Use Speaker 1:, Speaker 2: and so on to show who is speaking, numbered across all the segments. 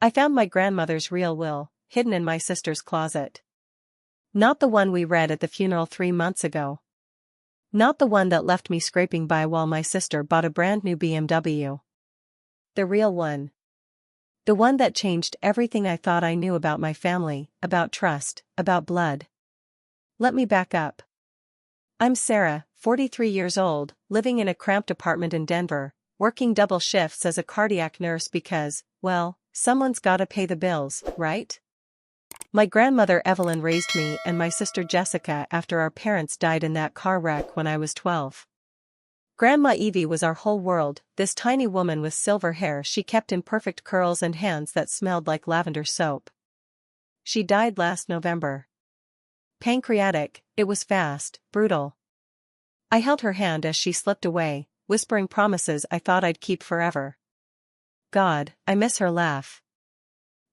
Speaker 1: I found my grandmother's real will, hidden in my sister's closet. Not the one we read at the funeral 3 months ago. Not the one that left me scraping by while my sister bought a brand new BMW. The real one. The one that changed everything I thought I knew about my family, about trust, about blood. Let me back up. I'm Sarah, 43 years old, living in a cramped apartment in Denver, working double shifts as a cardiac nurse because, well, someone's gotta pay the bills, right? My grandmother Evelyn raised me and my sister Jessica after our parents died in that car wreck when I was 12. Grandma Evie was our whole world, this tiny woman with silver hair she kept in perfect curls and hands that smelled like lavender soap. She died last November. Pancreatic, it was fast, brutal. I held her hand as she slipped away, whispering promises I thought I'd keep forever. God, I miss her laugh.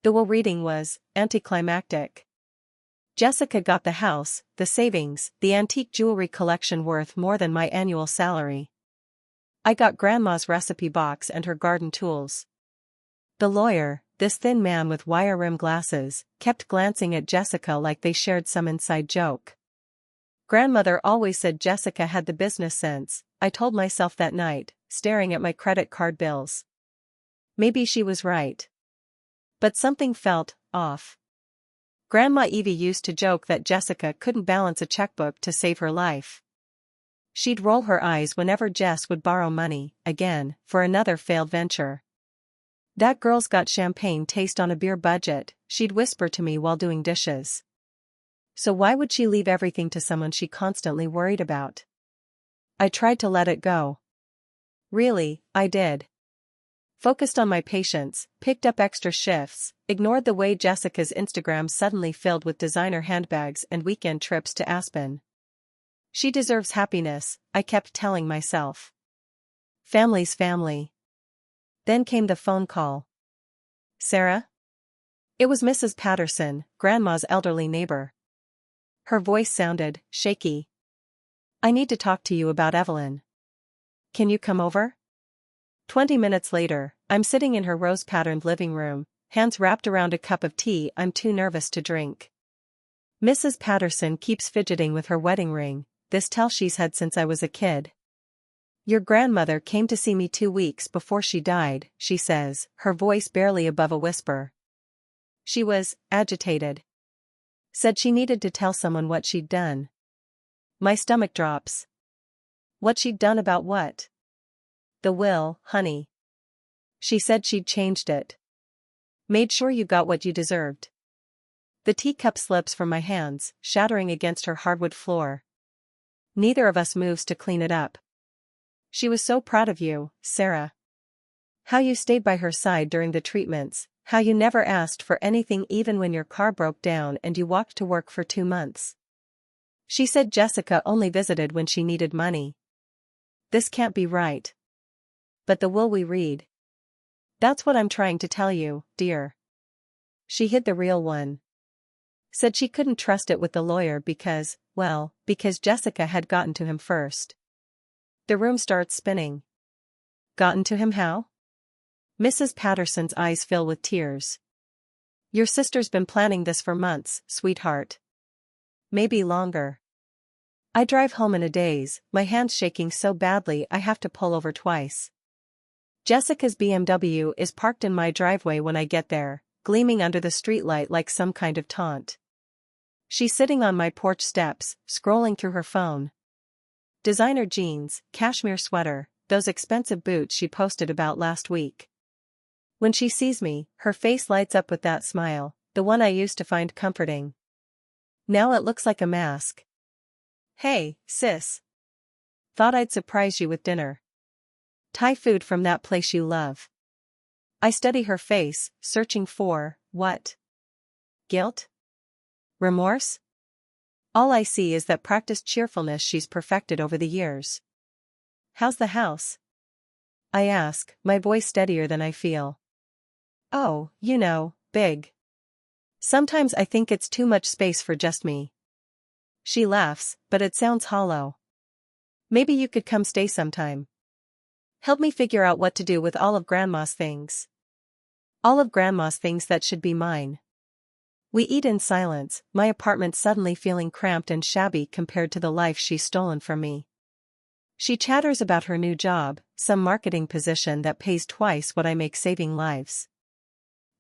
Speaker 1: The will reading was anticlimactic. Jessica got the house, the savings, the antique jewelry collection worth more than my annual salary. I got Grandma's recipe box and her garden tools. The lawyer, this thin man with wire-rimmed glasses, kept glancing at Jessica like they shared some inside joke. Grandmother always said Jessica had the business sense, I told myself that night, staring at my credit card bills. Maybe she was right. But something felt off. Grandma Evie used to joke that Jessica couldn't balance a checkbook to save her life. She'd roll her eyes whenever Jess would borrow money, again, for another failed venture. That girl's got champagne taste on a beer budget, she'd whisper to me while doing dishes. So why would she leave everything to someone she constantly worried about? I tried to let it go. Really, I did. Focused on my patients, picked up extra shifts, ignored the way Jessica's Instagram suddenly filled with designer handbags and weekend trips to Aspen. She deserves happiness, I kept telling myself. Family's family. Then came the phone call. Sarah? It was Mrs. Patterson, Grandma's elderly neighbor. Her voice sounded shaky. I need to talk to you about Evelyn. Can you come over? 20 minutes later, I'm sitting in her rose-patterned living room, hands wrapped around a cup of tea I'm too nervous to drink. Mrs. Patterson keeps fidgeting with her wedding ring, this tell she's had since I was a kid. Your grandmother came to see me 2 weeks before she died, she says, her voice barely above a whisper. She was agitated. Said she needed to tell someone what she'd done. My stomach drops. What she'd done about what? The will, honey. She said she'd changed it. Made sure you got what you deserved. The teacup slips from my hands, shattering against her hardwood floor. Neither of us moves to clean it up. She was so proud of you, Sarah. How you stayed by her side during the treatments, how you never asked for anything even when your car broke down and you walked to work for 2 months. She said Jessica only visited when she needed money. This can't be right. But the will we read. That's what I'm trying to tell you, dear. She hid the real one. Said she couldn't trust it with the lawyer because Jessica had gotten to him first. The room starts spinning. Gotten to him how? Mrs. Patterson's eyes fill with tears. Your sister's been planning this for months, sweetheart. Maybe longer. I drive home in a daze, my hands shaking so badly I have to pull over twice. Jessica's BMW is parked in my driveway when I get there, gleaming under the streetlight like some kind of taunt. She's sitting on my porch steps, scrolling through her phone. Designer jeans, cashmere sweater, those expensive boots she posted about last week. When she sees me, her face lights up with that smile, the one I used to find comforting. Now it looks like a mask. Hey, sis. Thought I'd surprise you with dinner. Thai food from that place you love. I study her face, searching for, what? Guilt? Remorse? All I see is that practiced cheerfulness she's perfected over the years. How's the house? I ask, my voice steadier than I feel. Oh, big. Sometimes I think it's too much space for just me. She laughs, but it sounds hollow. Maybe you could come stay sometime. Help me figure out what to do with all of Grandma's things. All of Grandma's things that should be mine. We eat in silence, my apartment suddenly feeling cramped and shabby compared to the life she's stolen from me. She chatters about her new job, some marketing position that pays twice what I make saving lives.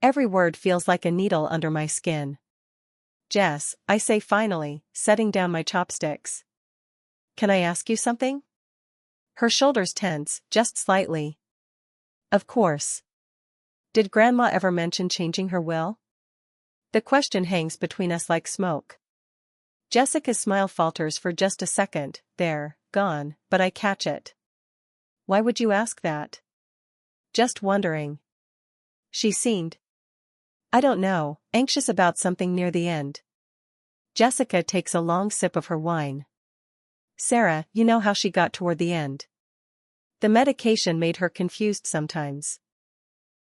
Speaker 1: Every word feels like a needle under my skin. Jess, I say finally, setting down my chopsticks. Can I ask you something? Her shoulders tense, just slightly. Of course. Did Grandma ever mention changing her will? The question hangs between us like smoke. Jessica's smile falters for just a second, there, gone, but I catch it. Why would you ask that? Just wondering. She seemed, I don't know, anxious about something near the end. Jessica takes a long sip of her wine. Sarah, you know how she got toward the end. The medication made her confused sometimes.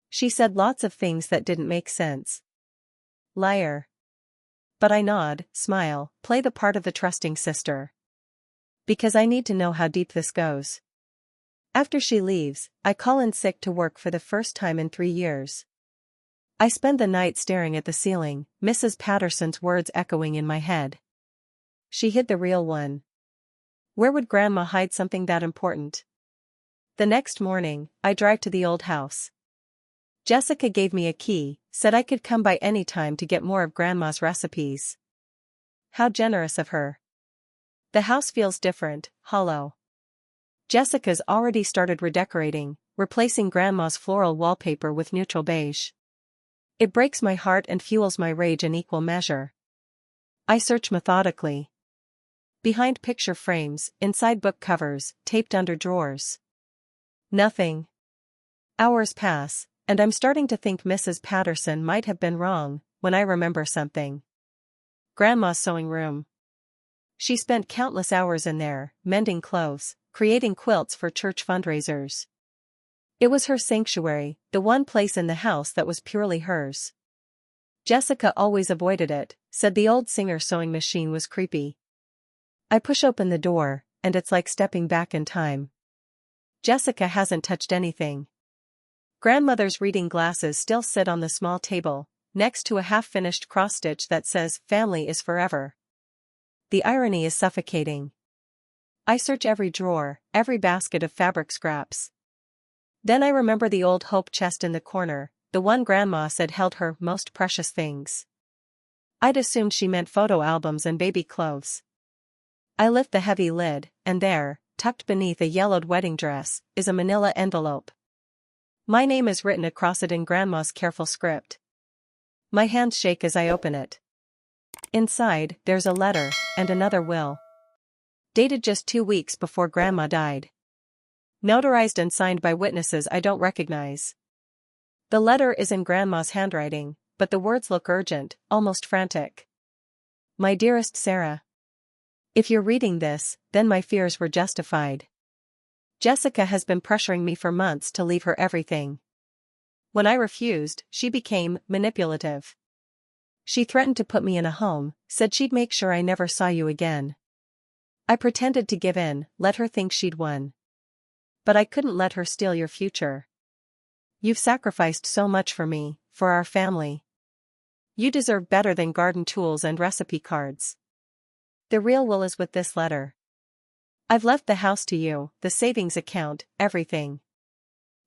Speaker 1: She said lots of things that didn't make sense. Liar. But I nod, smile, play the part of the trusting sister. Because I need to know how deep this goes. After she leaves, I call in sick to work for the first time in 3 years. I spend the night staring at the ceiling, Mrs. Patterson's words echoing in my head. She hid the real one. Where would Grandma hide something that important? The next morning, I drive to the old house. Jessica gave me a key, said I could come by any time to get more of Grandma's recipes. How generous of her. The house feels different, hollow. Jessica's already started redecorating, replacing Grandma's floral wallpaper with neutral beige. It breaks my heart and fuels my rage in equal measure. I search methodically. Behind picture frames, inside book covers, taped under drawers. Nothing. Hours pass, and I'm starting to think Mrs. Patterson might have been wrong, when I remember something. Grandma's sewing room. She spent countless hours in there, mending clothes, creating quilts for church fundraisers. It was her sanctuary, the one place in the house that was purely hers. Jessica always avoided it, said the old Singer sewing machine was creepy. I push open the door, and it's like stepping back in time. Jessica hasn't touched anything. Grandmother's reading glasses still sit on the small table, next to a half-finished cross-stitch that says, "Family is forever." The irony is suffocating. I search every drawer, every basket of fabric scraps. Then I remember the old hope chest in the corner, the one Grandma said held her most precious things. I'd assumed she meant photo albums and baby clothes. I lift the heavy lid, and there, tucked beneath a yellowed wedding dress, is a manila envelope. My name is written across it in Grandma's careful script. My hands shake as I open it. Inside, there's a letter, and another will. Dated just 2 weeks before Grandma died. Notarized and signed by witnesses I don't recognize. The letter is in Grandma's handwriting, but the words look urgent, almost frantic. My dearest Sarah. If you're reading this, then my fears were justified. Jessica has been pressuring me for months to leave her everything. When I refused, she became manipulative. She threatened to put me in a home, said she'd make sure I never saw you again. I pretended to give in, let her think she'd won. But I couldn't let her steal your future. You've sacrificed so much for me, for our family. You deserve better than garden tools and recipe cards. The real will is with this letter. I've left the house to you, the savings account, everything.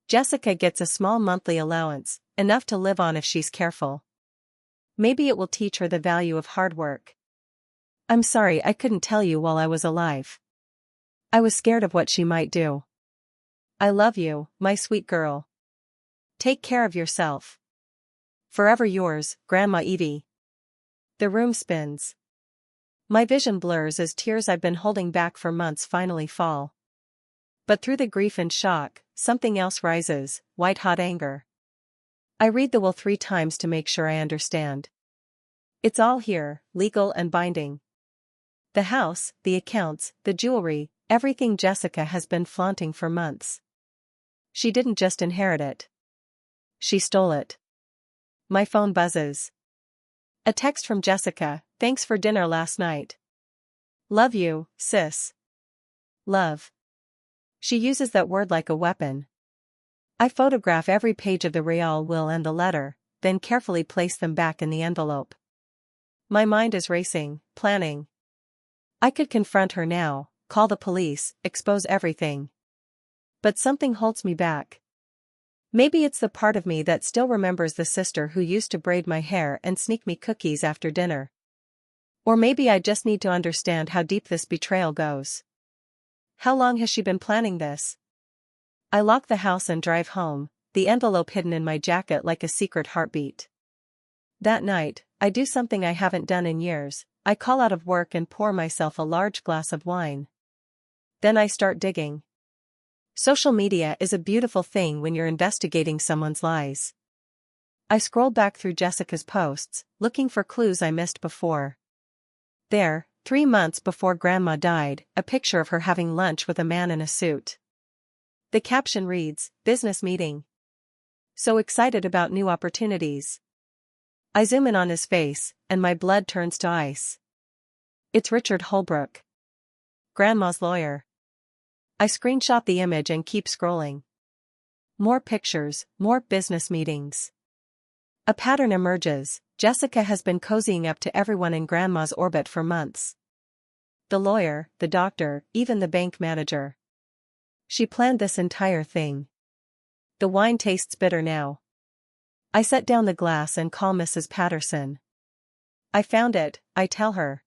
Speaker 1: Jessica gets a small monthly allowance, enough to live on if she's careful. Maybe it will teach her the value of hard work. I'm sorry I couldn't tell you while I was alive. I was scared of what she might do. I love you, my sweet girl. Take care of yourself. Forever yours, Grandma Evie. The room spins. My vision blurs as tears I've been holding back for months finally fall. But through the grief and shock, something else rises, white-hot anger. I read the will 3 times to make sure I understand. It's all here, legal and binding. The house, the accounts, the jewelry, everything Jessica has been flaunting for months. She didn't just inherit it. She stole it. My phone buzzes. A text from Jessica, "Thanks for dinner last night. Love you, sis." Love. She uses that word like a weapon. I photograph every page of the real will and the letter, then carefully place them back in the envelope. My mind is racing, planning. I could confront her now, call the police, expose everything. But something holds me back. Maybe it's the part of me that still remembers the sister who used to braid my hair and sneak me cookies after dinner. Or maybe I just need to understand how deep this betrayal goes. How long has she been planning this? I lock the house and drive home, the envelope hidden in my jacket like a secret heartbeat. That night, I do something I haven't done in years. I call out of work and pour myself a large glass of wine. Then I start digging. Social media is a beautiful thing when you're investigating someone's lies. I scroll back through Jessica's posts, looking for clues I missed before. There, 3 months before Grandma died, a picture of her having lunch with a man in a suit. The caption reads, "Business meeting. So excited about new opportunities." I zoom in on his face, and my blood turns to ice. It's Richard Holbrook, Grandma's lawyer. I screenshot the image and keep scrolling. More pictures, more business meetings. A pattern emerges. Jessica has been cozying up to everyone in Grandma's orbit for months. The lawyer, the doctor, even the bank manager. She planned this entire thing. The wine tastes bitter now. I set down the glass and call Mrs. Patterson. I found it, I tell her.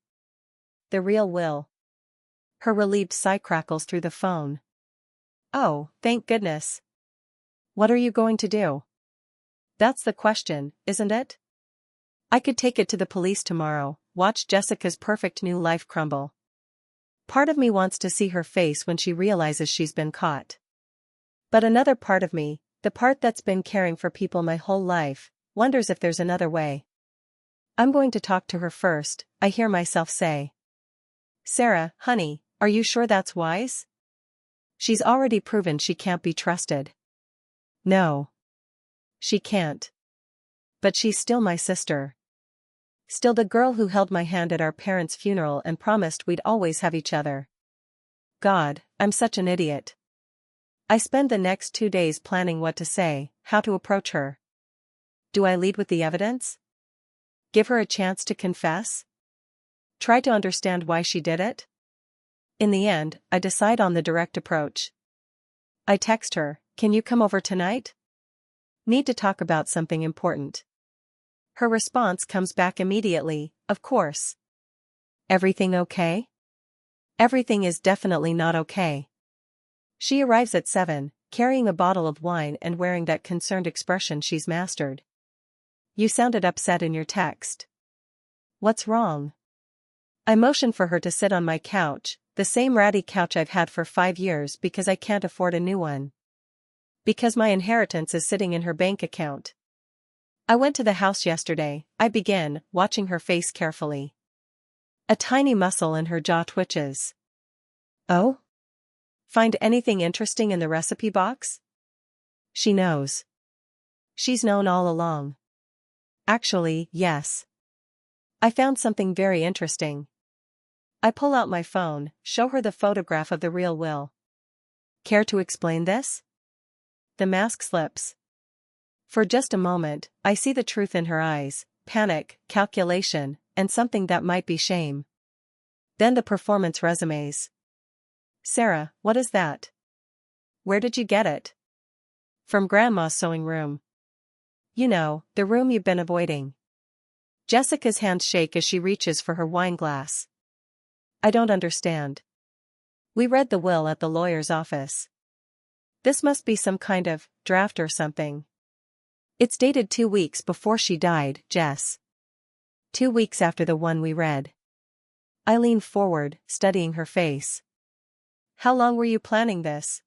Speaker 1: The real will. Her relieved sigh crackles through the phone. Oh, thank goodness. What are you going to do? That's the question, isn't it? I could take it to the police tomorrow, watch Jessica's perfect new life crumble. Part of me wants to see her face when she realizes she's been caught. But another part of me, the part that's been caring for people my whole life, wonders if there's another way. I'm going to talk to her first, I hear myself say. Sarah, honey, are you sure that's wise? She's already proven she can't be trusted. No. She can't. But she's still my sister. Still the girl who held my hand at our parents' funeral and promised we'd always have each other. God, I'm such an idiot. I spend the next 2 days planning what to say, how to approach her. Do I lead with the evidence? Give her a chance to confess? Try to understand why she did it? In the end, I decide on the direct approach. I text her, "Can you come over tonight? Need to talk about something important." Her response comes back immediately, "Of course." Everything okay? Everything is definitely not okay. She arrives at 7, carrying a bottle of wine and wearing that concerned expression she's mastered. You sounded upset in your text. What's wrong? I motion for her to sit on my couch, the same ratty couch I've had for 5 years because I can't afford a new one. Because my inheritance is sitting in her bank account. I went to the house yesterday, I begin, watching her face carefully. A tiny muscle in her jaw twitches. Oh? Find anything interesting in the recipe box? She knows. She's known all along. Actually, yes. I found something very interesting. I pull out my phone, show her the photograph of the real will. Care to explain this? The mask slips. For just a moment, I see the truth in her eyes, panic, calculation, and something that might be shame. Then the performance resumes. Sarah, what is that? Where did you get it? From Grandma's sewing room. You know, the room you've been avoiding. Jessica's hands shake as she reaches for her wine glass. I don't understand. We read the will at the lawyer's office. This must be some kind of draft or something. It's dated 2 weeks before she died, Jess. 2 weeks after the one we read. I lean forward, studying her face. How long were you planning this?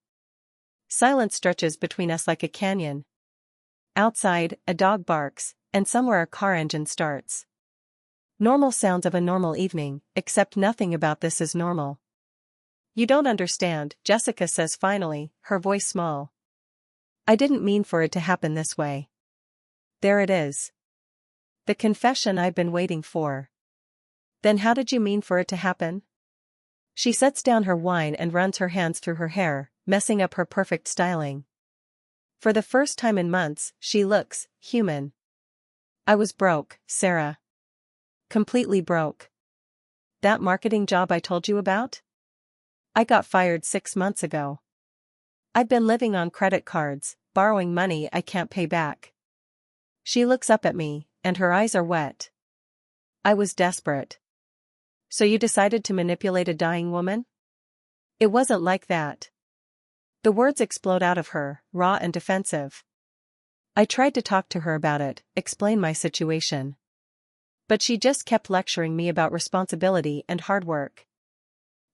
Speaker 1: Silence stretches between us like a canyon. Outside, a dog barks, and somewhere a car engine starts. Normal sounds of a normal evening, except nothing about this is normal. You don't understand, Jessica says finally, her voice small. I didn't mean for it to happen this way. There it is. The confession I've been waiting for. Then how did you mean for it to happen? She sets down her wine and runs her hands through her hair, messing up her perfect styling. For the first time in months, she looks human. I was broke, Sarah. Completely broke. That marketing job I told you about? I got fired 6 months ago. I've been living on credit cards, borrowing money I can't pay back. She looks up at me, and her eyes are wet. I was desperate. So you decided to manipulate a dying woman? It wasn't like that. The words explode out of her, raw and defensive. I tried to talk to her about it, explain my situation. But she just kept lecturing me about responsibility and hard work.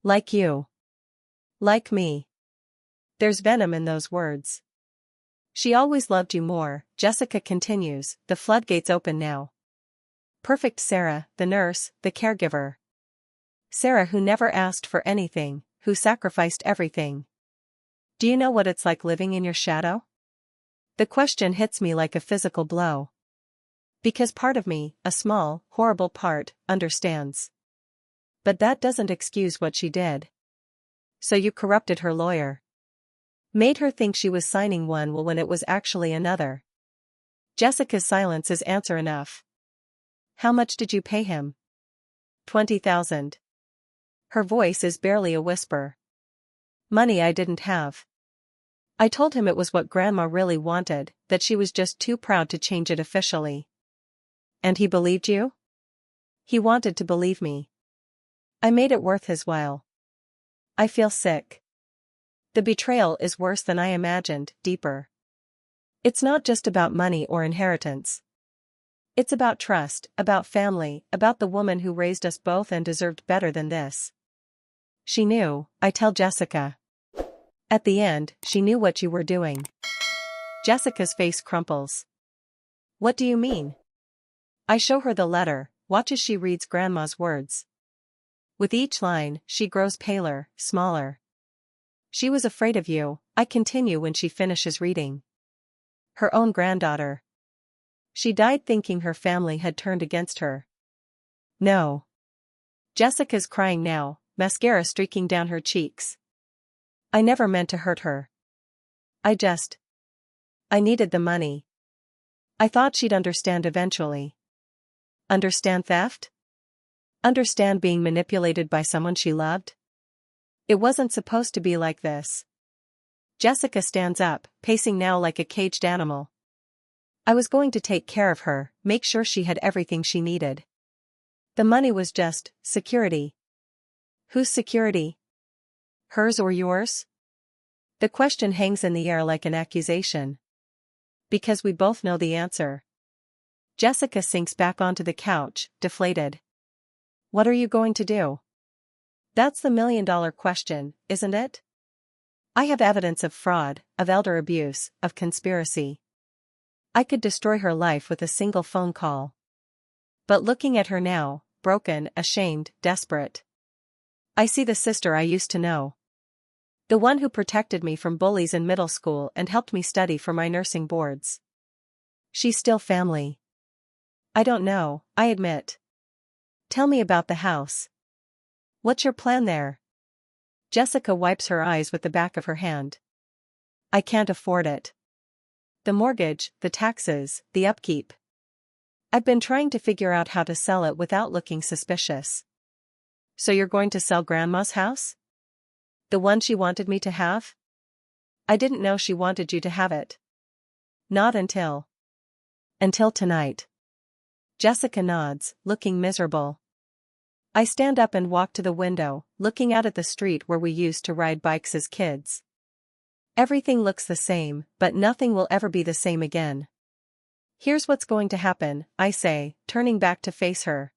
Speaker 1: Like you. Like me. There's venom in those words. She always loved you more, Jessica continues, the floodgates open now. Perfect Sarah, the nurse, the caregiver. Sarah who never asked for anything, who sacrificed everything. Do you know what it's like living in your shadow? The question hits me like a physical blow. Because part of me, a small, horrible part, understands. But that doesn't excuse what she did. So you corrupted her lawyer. Made her think she was signing one will when it was actually another. Jessica's silence is answer enough. How much did you pay him? 20,000. Her voice is barely a whisper. Money I didn't have. I told him it was what Grandma really wanted, that she was just too proud to change it officially. And he believed you? He wanted to believe me. I made it worth his while. I feel sick. The betrayal is worse than I imagined, deeper. It's not just about money or inheritance. It's about trust, about family, about the woman who raised us both and deserved better than this. She knew, I tell Jessica. At the end, she knew what you were doing. Jessica's face crumples. What do you mean? I show her the letter, watch as she reads Grandma's words. With each line, she grows paler, smaller. She was afraid of you, I continue when she finishes reading. Her own granddaughter. She died thinking her family had turned against her. No. Jessica's crying now, mascara streaking down her cheeks. I never meant to hurt her. I needed the money. I thought she'd understand eventually. Understand theft? Understand being manipulated by someone she loved? It wasn't supposed to be like this. Jessica stands up, pacing now like a caged animal. I was going to take care of her, make sure she had everything she needed. The money was just security. Whose security? Hers or yours? The question hangs in the air like an accusation. Because we both know the answer. Jessica sinks back onto the couch, deflated. What are you going to do? That's the million-dollar question, isn't it? I have evidence of fraud, of elder abuse, of conspiracy. I could destroy her life with a single phone call. But looking at her now, broken, ashamed, desperate. I see the sister I used to know. The one who protected me from bullies in middle school and helped me study for my nursing boards. She's still family. I don't know, I admit. Tell me about the house. What's your plan there? Jessica wipes her eyes with the back of her hand. I can't afford it. The mortgage, the taxes, the upkeep. I've been trying to figure out how to sell it without looking suspicious. So you're going to sell Grandma's house? The one she wanted me to have? I didn't know she wanted you to have it. Not until tonight. Jessica nods, looking miserable. I stand up and walk to the window, looking out at the street where we used to ride bikes as kids. Everything looks the same, but nothing will ever be the same again. Here's what's going to happen, I say, turning back to face her.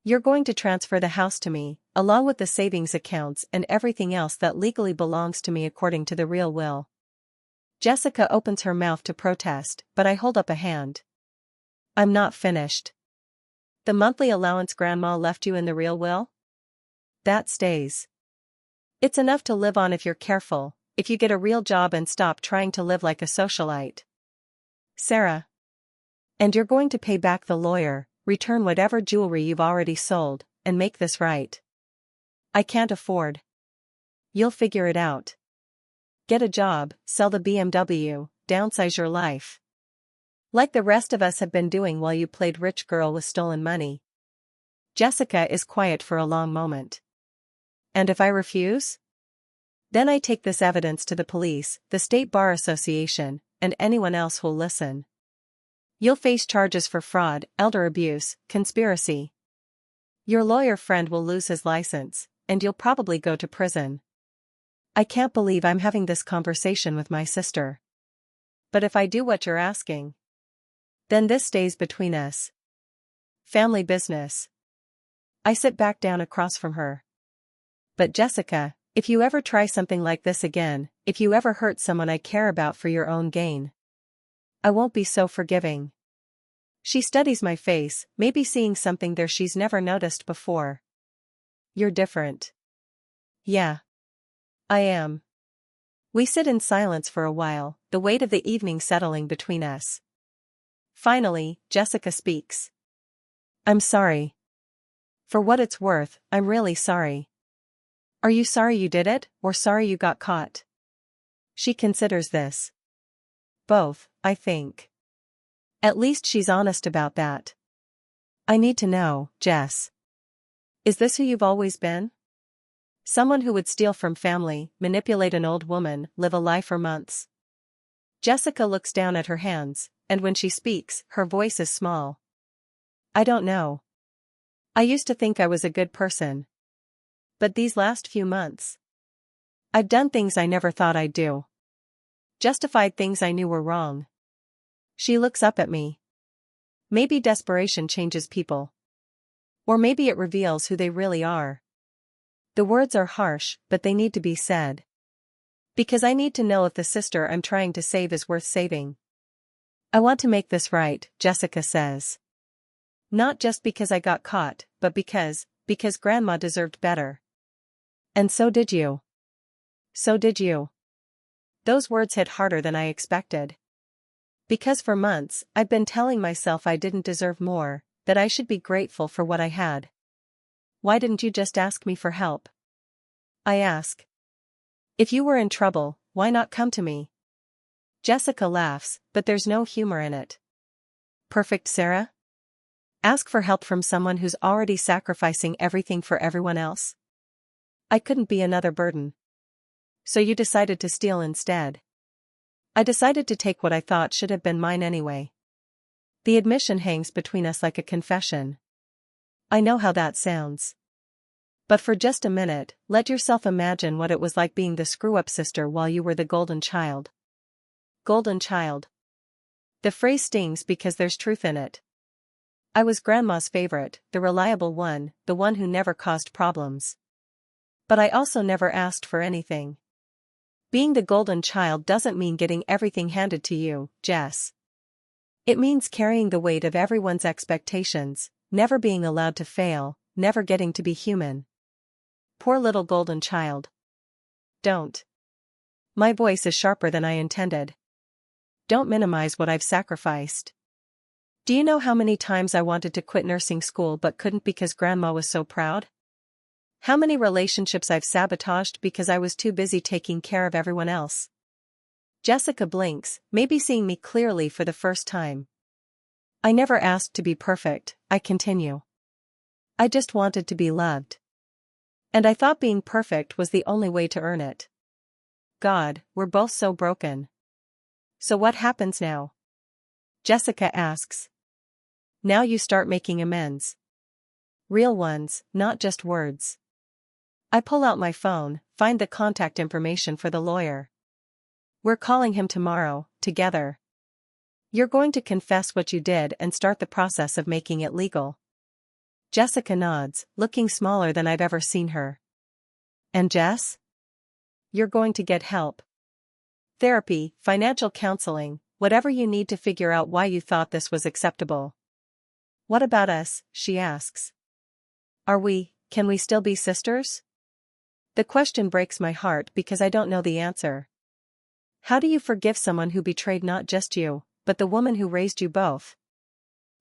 Speaker 1: You're going to transfer the house to me, along with the savings accounts and everything else that legally belongs to me according to the real will. Jessica opens her mouth to protest, but I hold up a hand. I'm not finished. The monthly allowance Grandma left you in the real will? That stays. It's enough to live on if you're careful, if you get a real job and stop trying to live like a socialite. Sarah. And you're going to pay back the lawyer, return whatever jewelry you've already sold, and make this right. I can't afford. You'll figure it out. Get a job, sell the BMW, downsize your life. Like the rest of us have been doing while you played rich girl with stolen money. Jessica is quiet for a long moment. And if I refuse? Then I take this evidence to the police, the State Bar Association, and anyone else who'll listen. You'll face charges for fraud, elder abuse, conspiracy. Your lawyer friend will lose his license, and you'll probably go to prison. I can't believe I'm having this conversation with my sister. But if I do what you're asking, then this stays between us. Family business. I sit back down across from her. But Jessica, if you ever try something like this again, if you ever hurt someone I care about for your own gain, I won't be so forgiving. She studies my face, maybe seeing something there she's never noticed before. You're different. Yeah. I am. We sit in silence for a while, the weight of the evening settling between us. Finally, Jessica speaks. I'm sorry. For what it's worth, I'm really sorry. Are you sorry you did it, or sorry you got caught? She considers this. Both, I think. At least she's honest about that. I need to know, Jess. Is this who you've always been? Someone who would steal from family, manipulate an old woman, live a lie for months? Jessica looks down at her hands, and when she speaks, her voice is small. I don't know. I used to think I was a good person. But these last few months, I've done things I never thought I'd do. Justified things I knew were wrong. She looks up at me. Maybe desperation changes people. Or maybe it reveals who they really are. The words are harsh, but they need to be said. Because I need to know if the sister I'm trying to save is worth saving. I want to make this right, Jessica says. Not just because I got caught, but because Grandma deserved better. And so did you. So did you. Those words hit harder than I expected. Because for months, I've been telling myself I didn't deserve more, that I should be grateful for what I had. Why didn't you just ask me for help? I ask. If you were in trouble, why not come to me? Jessica laughs, but there's no humor in it. Perfect, Sarah? Ask for help from someone who's already sacrificing everything for everyone else? I couldn't be another burden. So you decided to steal instead. I decided to take what I thought should have been mine anyway. The admission hangs between us like a confession. I know how that sounds. But for just a minute, let yourself imagine what it was like being the screw-up sister while you were the golden child. Golden child. The phrase stings because there's truth in it. I was Grandma's favorite, the reliable one, the one who never caused problems. But I also never asked for anything. Being the golden child doesn't mean getting everything handed to you, Jess. It means carrying the weight of everyone's expectations, never being allowed to fail, never getting to be human. Poor little golden child. Don't. My voice is sharper than I intended. Don't minimize what I've sacrificed. Do you know how many times I wanted to quit nursing school but couldn't because Grandma was so proud? How many relationships I've sabotaged because I was too busy taking care of everyone else? Jessica blinks, maybe seeing me clearly for the first time. I never asked to be perfect, I continue. I just wanted to be loved. And I thought being perfect was the only way to earn it. God, we're both so broken. So what happens now? Jessica asks. Now you start making amends. Real ones, not just words. I pull out my phone, find the contact information for the lawyer. We're calling him tomorrow, together. You're going to confess what you did and start the process of making it legal. Jessica nods, looking smaller than I've ever seen her. And Jess? You're going to get help. Therapy, financial counseling, whatever you need to figure out why you thought this was acceptable. What about us? She asks. Can we still be sisters? The question breaks my heart because I don't know the answer. How do you forgive someone who betrayed not just you, but the woman who raised you both?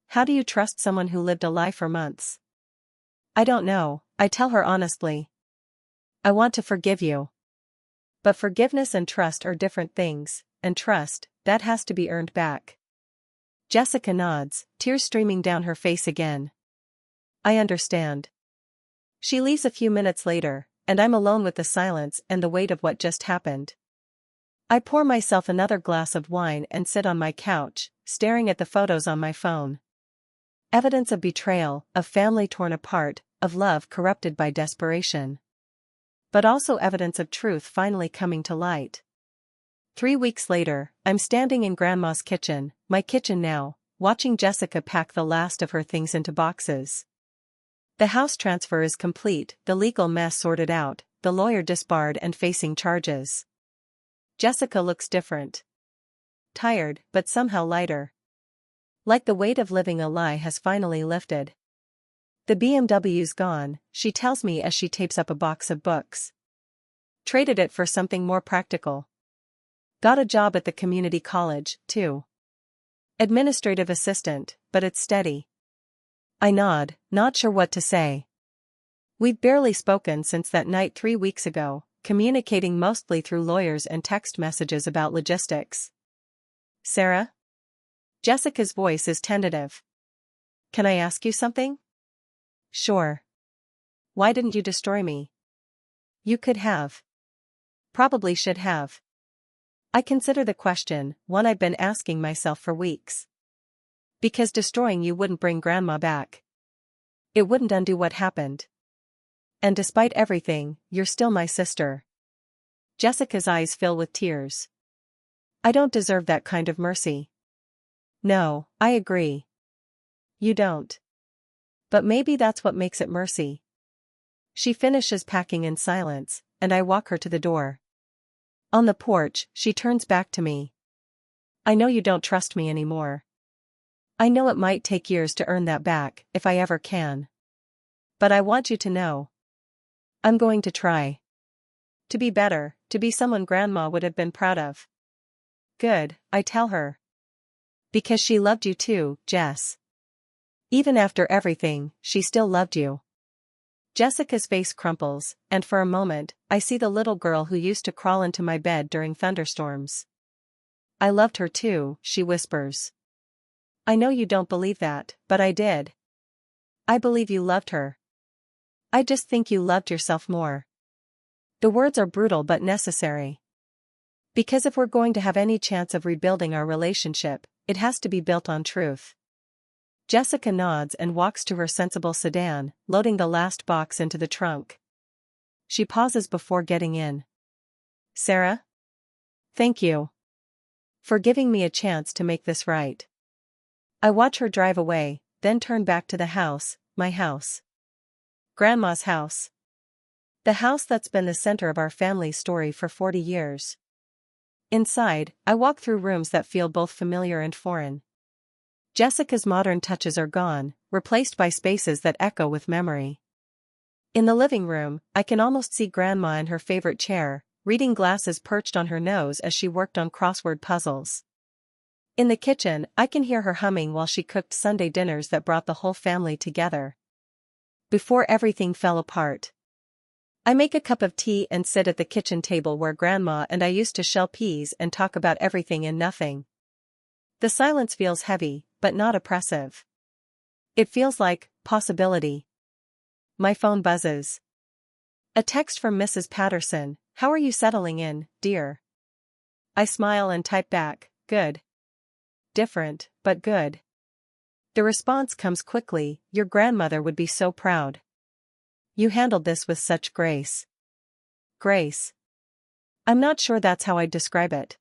Speaker 1: How do you trust someone who lived a lie for months? I don't know, I tell her honestly. I want to forgive you. But forgiveness and trust are different things, and trust, that has to be earned back. Jessica nods, tears streaming down her face again. I understand. She leaves a few minutes later, and I'm alone with the silence and the weight of what just happened. I pour myself another glass of wine and sit on my couch, staring at the photos on my phone. Evidence of betrayal, of family torn apart, of love corrupted by desperation. But also evidence of truth finally coming to light. 3 weeks later, I'm standing in Grandma's kitchen, my kitchen now, watching Jessica pack the last of her things into boxes. The house transfer is complete, the legal mess sorted out, the lawyer disbarred and facing charges. Jessica looks different. Tired, but somehow lighter. Like the weight of living a lie has finally lifted. The BMW's gone, she tells me as she tapes up a box of books. Traded it for something more practical. Got a job at the community college, too. Administrative assistant, but it's steady. I nod, not sure what to say. We've barely spoken since that night 3 weeks ago, communicating mostly through lawyers and text messages about logistics. Sarah? Jessica's voice is tentative. Can I ask you something? Sure. Why didn't you destroy me? You could have. Probably should have. I consider the question one I've been asking myself for weeks. Because destroying you wouldn't bring Grandma back. It wouldn't undo what happened. And despite everything, you're still my sister. Jessica's eyes fill with tears. I don't deserve that kind of mercy. No, I agree. You don't. But maybe that's what makes it mercy. She finishes packing in silence, and I walk her to the door. On the porch, she turns back to me. I know you don't trust me anymore. I know it might take years to earn that back, if I ever can. But I want you to know. I'm going to try. To be better, to be someone Grandma would have been proud of. Good, I tell her. Because she loved you too, Jess. Even after everything, she still loved you. Jessica's face crumples, and for a moment, I see the little girl who used to crawl into my bed during thunderstorms. I loved her too, she whispers. I know you don't believe that, but I did. I believe you loved her. I just think you loved yourself more. The words are brutal but necessary. Because if we're going to have any chance of rebuilding our relationship, it has to be built on truth. Jessica nods and walks to her sensible sedan, loading the last box into the trunk. She pauses before getting in. Sarah? Thank you. For giving me a chance to make this right. I watch her drive away, then turn back to the house, my house. Grandma's house. The house that's been the center of our family's story for 40 years. Inside, I walk through rooms that feel both familiar and foreign. Jessica's modern touches are gone, replaced by spaces that echo with memory. In the living room, I can almost see Grandma in her favorite chair, reading glasses perched on her nose as she worked on crossword puzzles. In the kitchen, I can hear her humming while she cooked Sunday dinners that brought the whole family together. Before everything fell apart. I make a cup of tea and sit at the kitchen table where Grandma and I used to shell peas and talk about everything and nothing. The silence feels heavy, but not oppressive. It feels like possibility. My phone buzzes. A text from Mrs. Patterson, "How are you settling in, dear?" I smile and type back, "Good." Different, but good. The response comes quickly, "Your grandmother would be so proud. You handled this with such grace." Grace. I'm not sure that's how I'd describe it.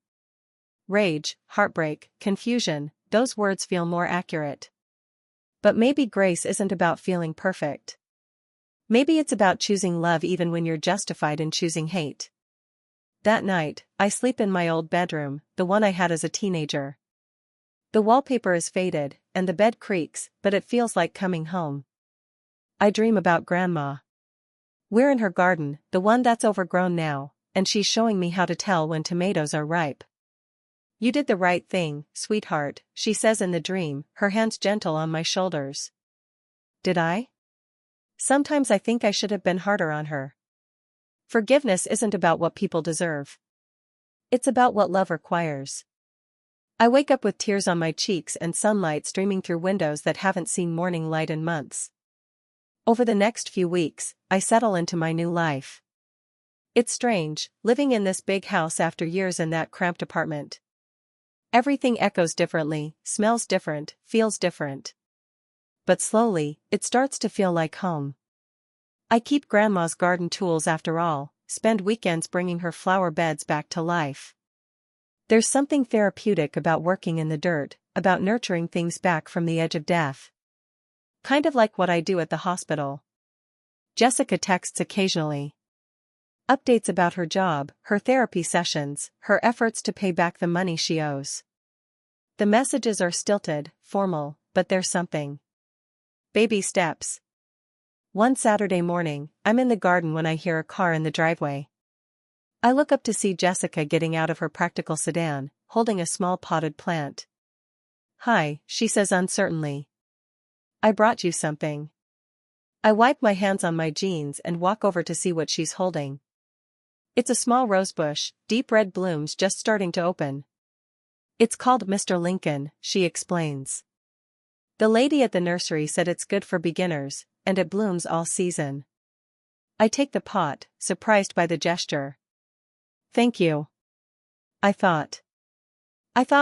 Speaker 1: Rage, heartbreak, confusion, those words feel more accurate. But maybe grace isn't about feeling perfect. Maybe it's about choosing love even when you're justified in choosing hate. That night, I sleep in my old bedroom, the one I had as a teenager. The wallpaper is faded, and the bed creaks, but it feels like coming home. I dream about Grandma. We're in her garden, the one that's overgrown now, and she's showing me how to tell when tomatoes are ripe. "You did the right thing, sweetheart," she says in the dream, her hands gentle on my shoulders. Did I? Sometimes I think I should have been harder on her. Forgiveness isn't about what people deserve. It's about what love requires. I wake up with tears on my cheeks and sunlight streaming through windows that haven't seen morning light in months. Over the next few weeks, I settle into my new life. It's strange, living in this big house after years in that cramped apartment. Everything echoes differently, smells different, feels different. But slowly, it starts to feel like home. I keep Grandma's garden tools after all, spend weekends bringing her flower beds back to life. There's something therapeutic about working in the dirt, about nurturing things back from the edge of death. Kind of like what I do at the hospital. Jessica texts occasionally. Updates about her job, her therapy sessions, her efforts to pay back the money she owes. The messages are stilted, formal, but there's something. Baby steps. One Saturday morning, I'm in the garden when I hear a car in the driveway. I look up to see Jessica getting out of her practical sedan, holding a small potted plant. "Hi," she says uncertainly. "I brought you something." I wipe my hands on my jeans and walk over to see what she's holding. It's a small rosebush, deep red blooms just starting to open. "It's called Mr. Lincoln," she explains. "The lady at the nursery said it's good for beginners, and it blooms all season." I take the pot, surprised by the gesture. "Thank you." I thought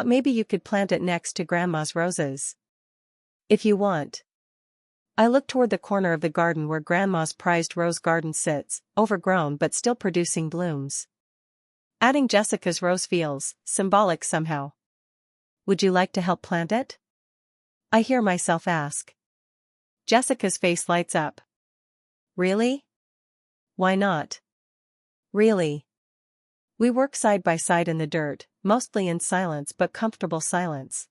Speaker 1: maybe you could plant it next to Grandma's roses. "If you want." I look toward the corner of the garden where Grandma's prized rose garden sits, overgrown but still producing blooms. Adding Jessica's rose feels symbolic somehow. "Would you like to help plant it?" I hear myself ask. Jessica's face lights up. "Really?" "Why not?" "Really." We work side by side in the dirt, mostly in silence but comfortable silence.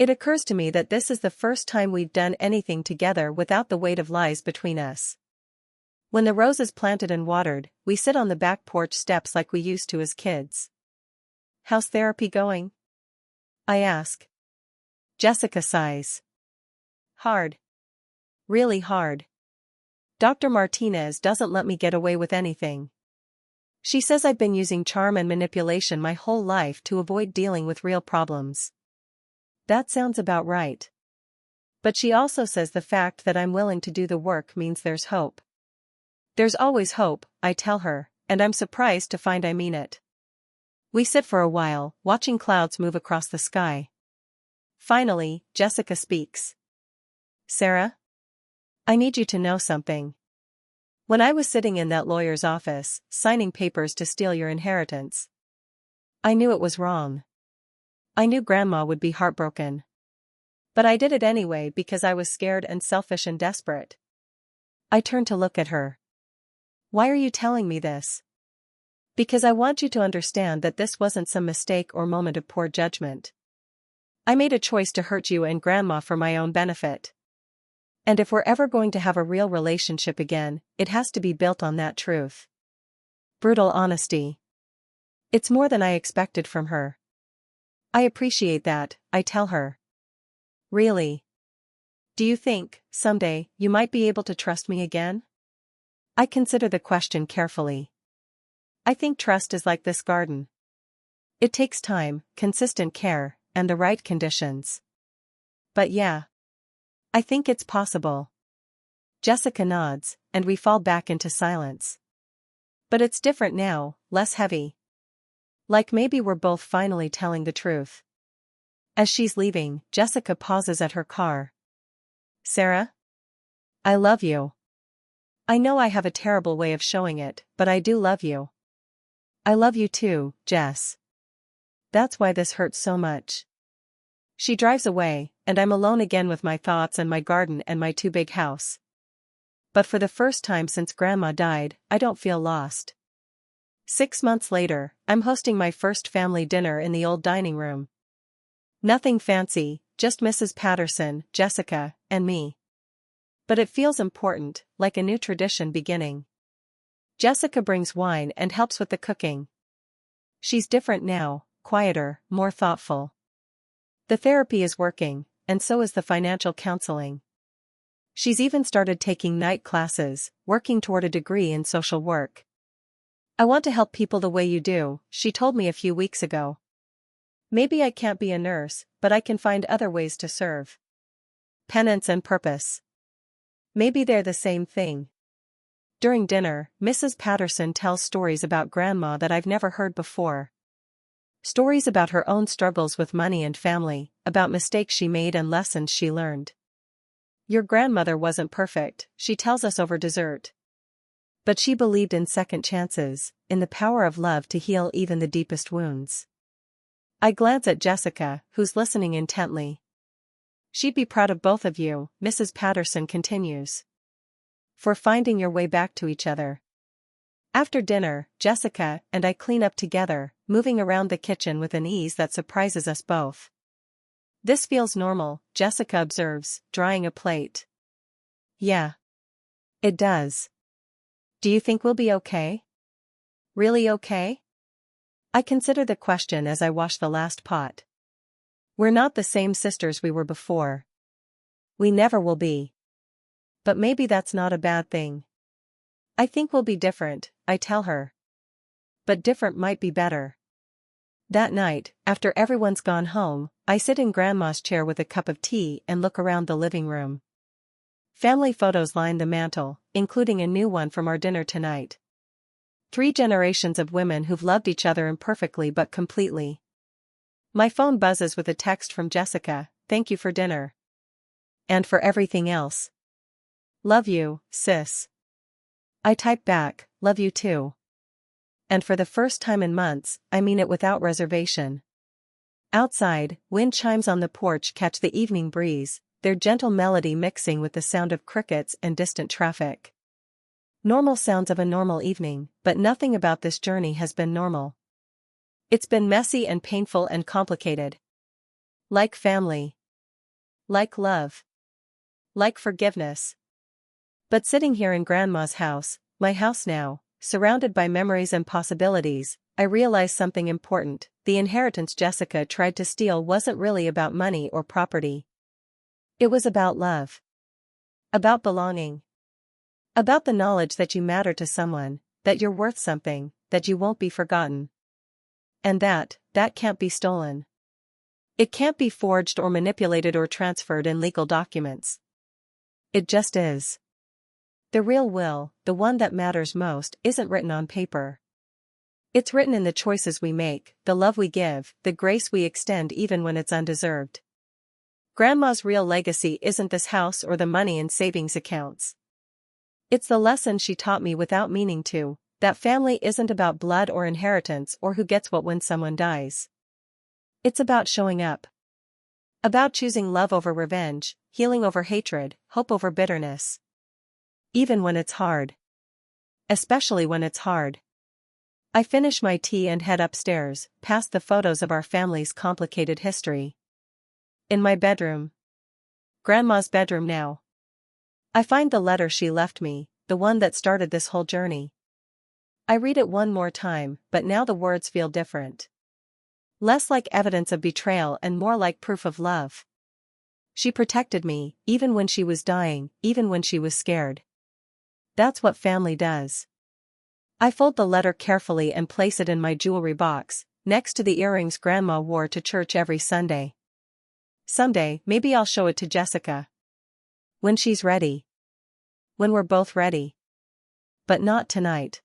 Speaker 1: It occurs to me that this is the first time we've done anything together without the weight of lies between us. When the rose is planted and watered, we sit on the back porch steps like we used to as kids. "How's therapy going?" I ask. Jessica sighs. "Hard. Really hard. Dr. Martinez doesn't let me get away with anything. She says I've been using charm and manipulation my whole life to avoid dealing with real problems." That sounds about right. But she also says the fact that I'm willing to do the work means there's hope. "There's always hope," I tell her, and I'm surprised to find I mean it. We sit for a while, watching clouds move across the sky. Finally, Jessica speaks. "Sarah? I need you to know something. When I was sitting in that lawyer's office, signing papers to steal your inheritance, I knew it was wrong. I knew Grandma would be heartbroken. But I did it anyway because I was scared and selfish and desperate." I turn to look at her. "Why are you telling me this?" "Because I want you to understand that this wasn't some mistake or moment of poor judgment. I made a choice to hurt you and Grandma for my own benefit. And if we're ever going to have a real relationship again, it has to be built on that truth." Brutal honesty. It's more than I expected from her. "I appreciate that," I tell her. "Really? Do you think, someday, you might be able to trust me again?" I consider the question carefully. I think trust is like this garden. It takes time, consistent care, and the right conditions. But yeah. I think it's possible. Jessica nods, and we fall back into silence. But it's different now, less heavy. Like maybe we're both finally telling the truth. As she's leaving, Jessica pauses at her car. "Sarah? I love you. I know I have a terrible way of showing it, but I do love you." "I love you too, Jess. That's why this hurts so much." She drives away, and I'm alone again with my thoughts and my garden and my too big house. But for the first time since Grandma died, I don't feel lost. 6 months later, I'm hosting my first family dinner in the old dining room. Nothing fancy, just Mrs. Patterson, Jessica, and me. But it feels important, like a new tradition beginning. Jessica brings wine and helps with the cooking. She's different now, quieter, more thoughtful. The therapy is working, and so is the financial counseling. She's even started taking night classes, working toward a degree in social work. "I want to help people the way you do," she told me a few weeks ago. Maybe I can't be a nurse, but I can find other ways to serve. Penance and purpose. Maybe they're the same thing. During dinner, Mrs. Patterson tells stories about Grandma that I've never heard before. Stories about her own struggles with money and family, about mistakes she made and lessons she learned. Your grandmother wasn't perfect, she tells us over dessert. But she believed in second chances, in the power of love to heal even the deepest wounds. I glance at Jessica, who's listening intently. She'd be proud of both of you, Mrs. Patterson continues. For finding your way back to each other. After dinner, Jessica and I clean up together, moving around the kitchen with an ease that surprises us both. This feels normal, Jessica observes, drying a plate. Yeah. It does. Do you think we'll be okay? Really okay? I consider the question as I wash the last pot. We're not the same sisters we were before. We never will be. But maybe that's not a bad thing. I think we'll be different, I tell her. But different might be better. That night, after everyone's gone home, I sit in Grandma's chair with a cup of tea and look around the living room. Family photos line the mantel, including a new one from our dinner tonight. 3 generations of women who've loved each other imperfectly but completely. My phone buzzes with a text from Jessica, "Thank you for dinner. And for everything else. Love you, sis." I type back, "Love you too." And for the first time in months, I mean it without reservation. Outside, wind chimes on the porch catch the evening breeze, their gentle melody mixing with the sound of crickets and distant traffic. Normal sounds of a normal evening, but nothing about this journey has been normal. It's been messy and painful and complicated. Like family. Like love. Like forgiveness. But sitting here in Grandma's house, my house now, surrounded by memories and possibilities, I realize something important. The inheritance Jessica tried to steal wasn't really about money or property. It was about love. About belonging. About the knowledge that you matter to someone, that you're worth something, that you won't be forgotten. And that can't be stolen. It can't be forged or manipulated or transferred in legal documents. It just is. The real will, the one that matters most, isn't written on paper. It's written in the choices we make, the love we give, the grace we extend even when it's undeserved. Grandma's real legacy isn't this house or the money in savings accounts. It's the lesson she taught me without meaning to, that family isn't about blood or inheritance or who gets what when someone dies. It's about showing up. About choosing love over revenge, healing over hatred, hope over bitterness. Even when it's hard. Especially when it's hard. I finish my tea and head upstairs, past the photos of our family's complicated history. In my bedroom. Grandma's bedroom now. I find the letter she left me, the one that started this whole journey. I read it one more time, but now the words feel different. Less like evidence of betrayal and more like proof of love. She protected me, even when she was dying, even when she was scared. That's what family does. I fold the letter carefully and place it in my jewelry box, next to the earrings Grandma wore to church every Sunday. Someday, maybe I'll show it to Jessica. When she's ready. When we're both ready. But not tonight.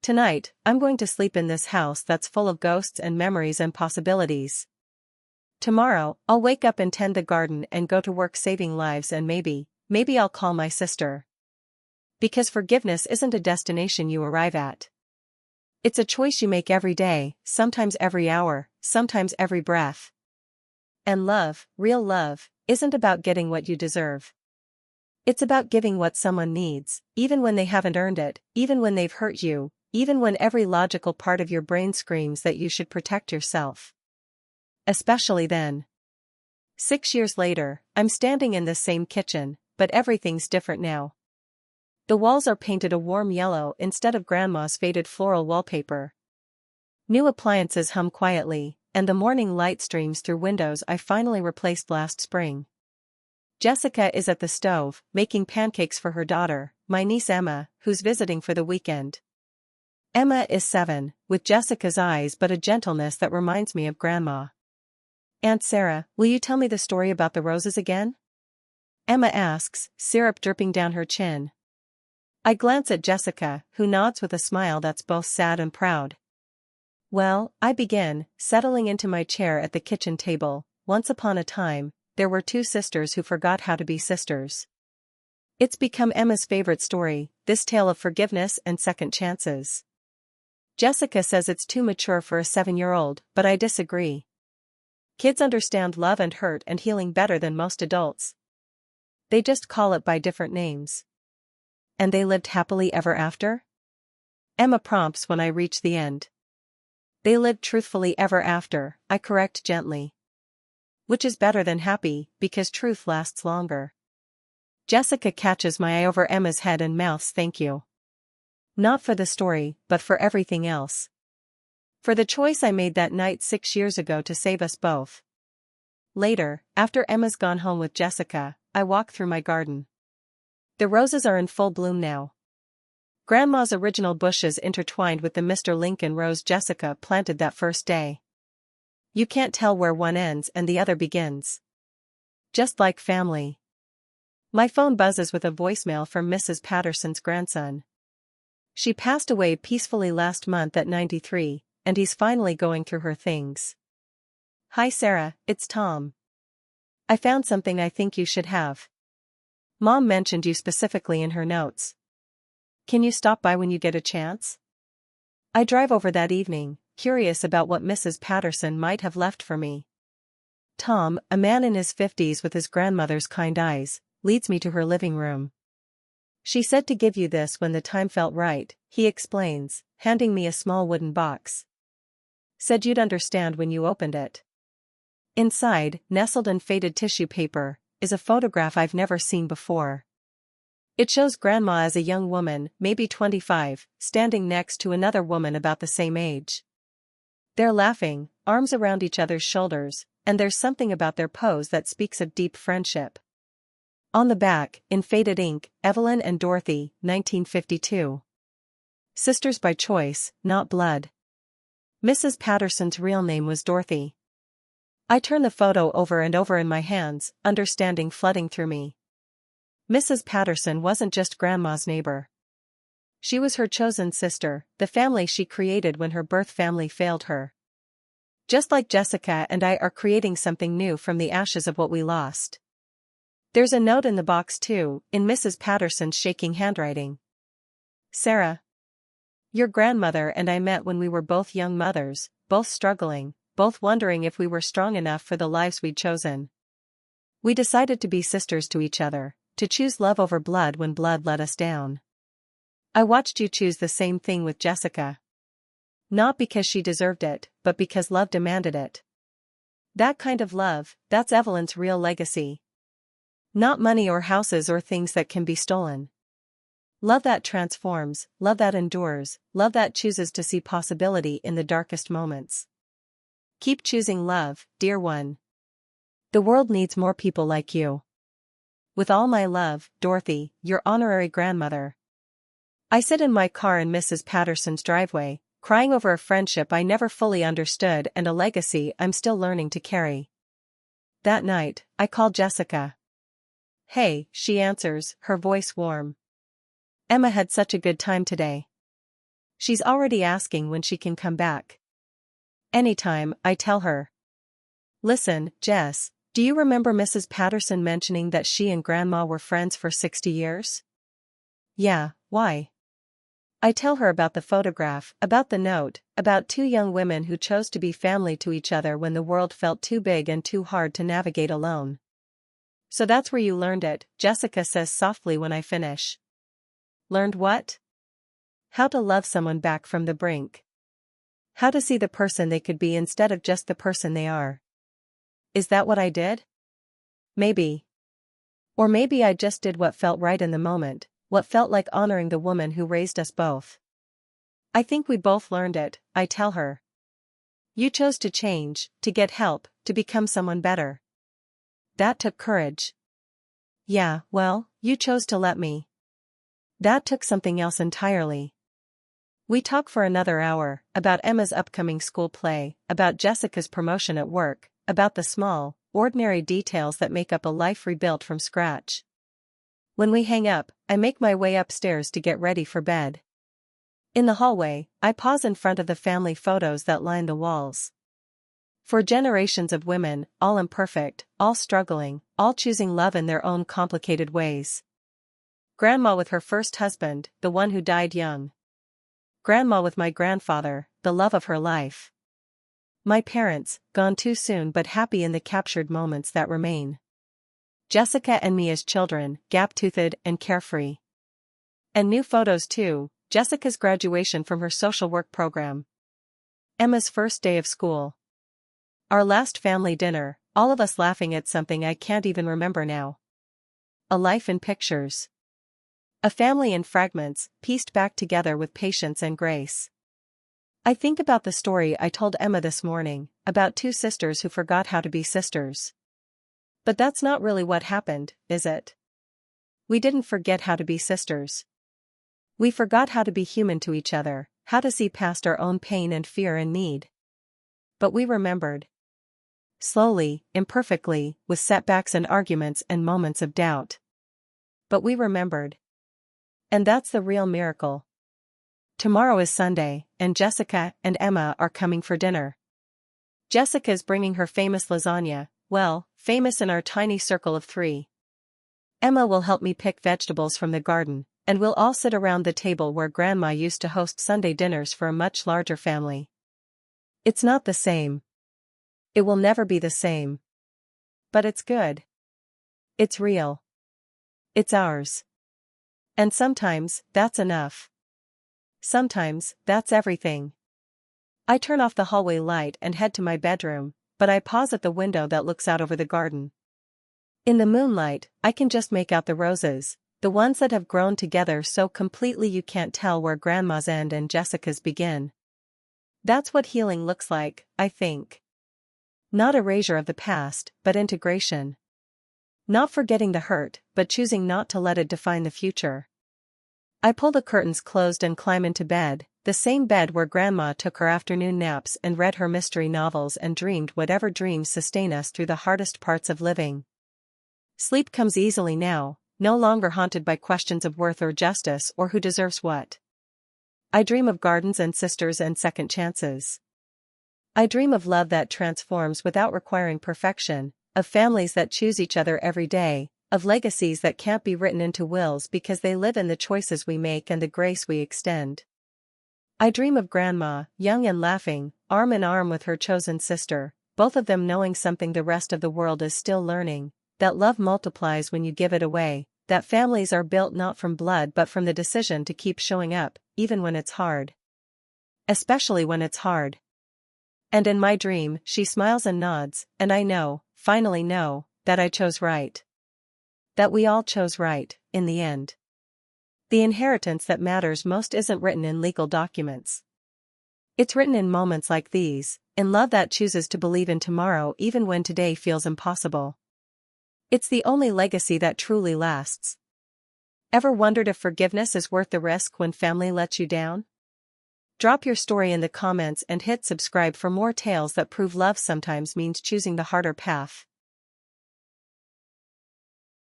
Speaker 1: Tonight, I'm going to sleep in this house that's full of ghosts and memories and possibilities. Tomorrow, I'll wake up and tend the garden and go to work saving lives, and maybe I'll call my sister. Because forgiveness isn't a destination you arrive at. It's a choice you make every day, sometimes every hour, sometimes every breath. And love, real love, isn't about getting what you deserve. It's about giving what someone needs, even when they haven't earned it, even when they've hurt you, even when every logical part of your brain screams that you should protect yourself. Especially then. 6 years later, I'm standing in this same kitchen, but everything's different now. The walls are painted a warm yellow instead of Grandma's faded floral wallpaper. New appliances hum quietly, and the morning light streams through windows I finally replaced last spring. Jessica is at the stove, making pancakes for her daughter, my niece Emma, who's visiting for the weekend. Emma is 7, with Jessica's eyes but a gentleness that reminds me of Grandma. Aunt Sarah, will you tell me the story about the roses again? Emma asks, syrup dripping down her chin. I glance at Jessica, who nods with a smile that's both sad and proud. Well, I begin, settling into my chair at the kitchen table. Once upon a time, there were two sisters who forgot how to be sisters. It's become Emma's favorite story, this tale of forgiveness and second chances. Jessica says it's too mature for a 7-year-old, but I disagree. Kids understand love and hurt and healing better than most adults. They just call it by different names. And they lived happily ever after? Emma prompts when I reach the end. They lived truthfully ever after, I correct gently. Which is better than happy, because truth lasts longer. Jessica catches my eye over Emma's head and mouths thank you. Not for the story, but for everything else. For the choice I made that night 6 years ago to save us both. Later, after Emma's gone home with Jessica, I walk through my garden. The roses are in full bloom now. Grandma's original bushes intertwined with the Mr. Lincoln rose Jessica planted that first day. You can't tell where one ends and the other begins. Just like family. My phone buzzes with a voicemail from Mrs. Patterson's grandson. She passed away peacefully last month at 93, and he's finally going through her things. Hi Sarah, it's Tom. I found something I think you should have. Mom mentioned you specifically in her notes. Can you stop by when you get a chance? I drive over that evening, curious about what Mrs. Patterson might have left for me. Tom, a man in his 50s with his grandmother's kind eyes, leads me to her living room. She said to give you this when the time felt right, he explains, handing me a small wooden box. Said you'd understand when you opened it. Inside, nestled in faded tissue paper, is a photograph I've never seen before. It shows Grandma as a young woman, maybe 25, standing next to another woman about the same age. They're laughing, arms around each other's shoulders, and there's something about their pose that speaks of deep friendship. On the back, in faded ink, Evelyn and Dorothy, 1952. Sisters by choice, not blood. Mrs. Patterson's real name was Dorothy. I turn the photo over and over in my hands, understanding flooding through me. Mrs. Patterson wasn't just Grandma's neighbor. She was her chosen sister, the family she created when her birth family failed her. Just like Jessica and I are creating something new from the ashes of what we lost. There's a note in the box too, in Mrs. Patterson's shaking handwriting. Sarah. Your grandmother and I met when we were both young mothers, both struggling, both wondering if we were strong enough for the lives we'd chosen. We decided to be sisters to each other, to choose love over blood when blood let us down. I watched you choose the same thing with Jessica. Not because she deserved it, but because love demanded it. That kind of love, that's Evelyn's real legacy. Not money or houses or things that can be stolen. Love that transforms, love that endures, love that chooses to see possibility in the darkest moments. Keep choosing love, dear one. The world needs more people like you. With all my love, Dorothy, your honorary grandmother. I sit in my car in Mrs. Patterson's driveway, crying over a friendship I never fully understood and a legacy I'm still learning to carry. That night, I call Jessica. Hey, she answers, her voice warm. Emma had such a good time today. She's already asking when she can come back. Anytime, I tell her. Listen, Jess, do you remember Mrs. Patterson mentioning that she and Grandma were friends for 60 years? Yeah, why? I tell her about the photograph, about the note, about two young women who chose to be family to each other when the world felt too big and too hard to navigate alone. So that's where you learned it, Jessica says softly when I finish. Learned what? How to love someone back from the brink. How to see the person they could be instead of just the person they are. Is that what I did? Maybe. Or maybe I just did what felt right in the moment, what felt like honoring the woman who raised us both. I think we both learned it, I tell her. You chose to change, to get help, to become someone better. That took courage. Yeah, well, you chose to let me. That took something else entirely. We talk for another hour, about Emma's upcoming school play, about Jessica's promotion at work, about the small, ordinary details that make up a life rebuilt from scratch. When we hang up, I make my way upstairs to get ready for bed. In the hallway, I pause in front of the family photos that line the walls. For generations of women, all imperfect, all struggling, all choosing love in their own complicated ways. Grandma with her first husband, the one who died young. Grandma with my grandfather, the love of her life. My parents, gone too soon but happy in the captured moments that remain. Jessica and me as children, gap-toothed and carefree. And new photos too, Jessica's graduation from her social work program. Emma's first day of school. Our last family dinner, all of us laughing at something I can't even remember now. A life in pictures. A family in fragments, pieced back together with patience and grace. I think about the story I told Emma this morning, about two sisters who forgot how to be sisters. But that's not really what happened, is it? We didn't forget how to be sisters. We forgot how to be human to each other, how to see past our own pain and fear and need. But we remembered. Slowly, imperfectly, with setbacks and arguments and moments of doubt. But we remembered. And that's the real miracle. Tomorrow is Sunday, and Jessica and Emma are coming for dinner. Jessica's bringing her famous lasagna, well, famous in our tiny circle of 3. Emma will help me pick vegetables from the garden, and we'll all sit around the table where Grandma used to host Sunday dinners for a much larger family. It's not the same. It will never be the same. But it's good. It's real. It's ours. And sometimes, that's enough. Sometimes, that's everything. I turn off the hallway light and head to my bedroom, but I pause at the window that looks out over the garden. In the moonlight, I can just make out the roses, the ones that have grown together so completely you can't tell where Grandma's end and Jessica's begin. That's what healing looks like, I think. Not erasure of the past, but integration. Not forgetting the hurt, but choosing not to let it define the future. I pull the curtains closed and climb into bed, the same bed where Grandma took her afternoon naps and read her mystery novels and dreamed whatever dreams sustain us through the hardest parts of living. Sleep comes easily now, no longer haunted by questions of worth or justice or who deserves what. I dream of gardens and sisters and second chances. I dream of love that transforms without requiring perfection, of families that choose each other every day, of legacies that can't be written into wills because they live in the choices we make and the grace we extend. I dream of Grandma, young and laughing, arm in arm with her chosen sister, both of them knowing something the rest of the world is still learning, that love multiplies when you give it away, that families are built not from blood but from the decision to keep showing up, even when it's hard. Especially when it's hard. And in my dream, she smiles and nods, and I know, finally know, that I chose right. That we all chose right, in the end. The inheritance that matters most isn't written in legal documents. It's written in moments like these, in love that chooses to believe in tomorrow even when today feels impossible. It's the only legacy that truly lasts. Ever wondered if forgiveness is worth the risk when family lets you down? Drop your story in the comments and hit subscribe for more tales that prove love sometimes means choosing the harder path.